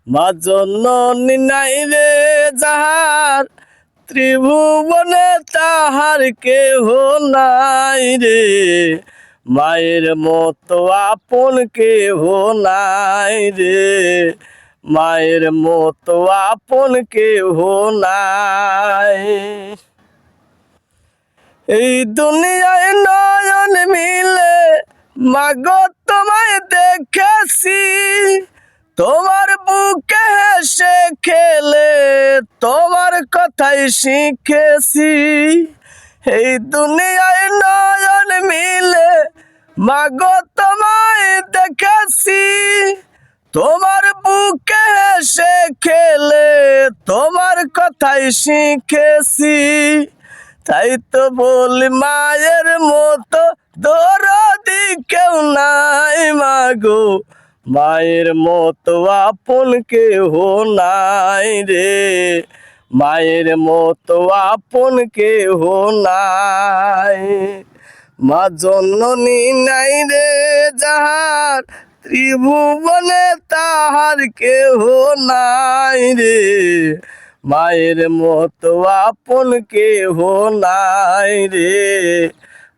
মা জননী নাই রে যাহার, ত্রিভুবনে তাহার কেহ নাই রে। মায়ের মতো আপন কেহ নাই রে, মায়ের মতো আপন কেহ নাই। এই দুনিয়ায় নয়ন মিলে মাগো তোমায় দেখেছি, তোমার বুকে হেসে খেলে তোমার কথাই শিখেছি। এই দুনিয়ায় নয়ন মিলে মাগো তোমায় দেখেছি, তোমার বুকে হেসে খেলে তোমার কথাই শিখেছি। তাই তো বলি মায়ের মতো দরদি কেউ নাই মাগো, মায়ের মতো আপন কেহ নাই রে, মায়ের মতো আপন কেহ নাই। মা জননী নাই রে যাহার, ত্রিভুবনে তাহার কেহ নাই রে। মায়ের মতো আপন কেহ নাই রে,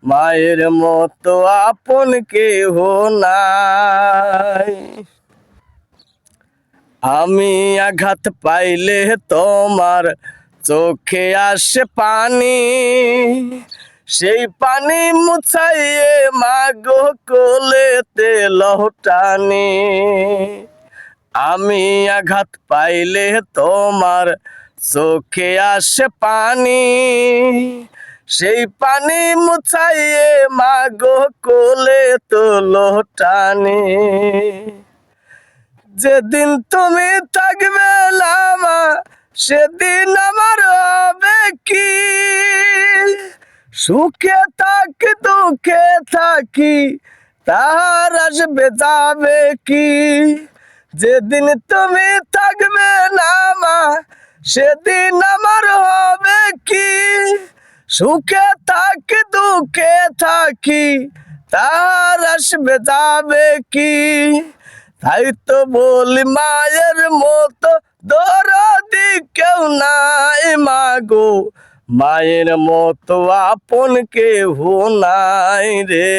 মায়ের মতো আপন কেহ নাই। আমি আঘাত পাইলে তোমার চোখে আসে পানি, সেই পানি মুছাইয়ে মাগো কোলেতে লহটানি। আমি আঘাত পাইলে তোমার চোখে আসে পানি, সেই পানি মুছাইয়ে মাগো কোলে তো লহটানি। যেদিন তুমি থাকবে না মা, সেদিন আমার হবে কি? সুখে থাকি দুঃখে থাকি, তাহার আসবে যাবে কি? যেদিন তুমি থাকবে না মা, সেদিন আমার হবে কি? সুখে থাকি দুঃখে থাকি, তাহার আসবে যাবে কি? তাই তো বলি মায়ের মতো দরদি কেউ নাই মাগো, মায়ের মতো আপন কেহ নাই রে,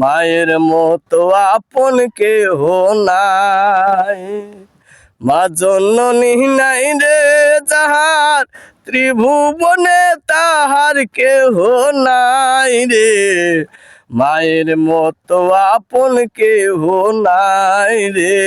মায়ের মতো আপন কেহ নাই। মা জননী নাই রে যাহার, ত্রিভুবনে তাহার কেহ নাই রে, মায়ের মতো আপন কেহ নাই রে,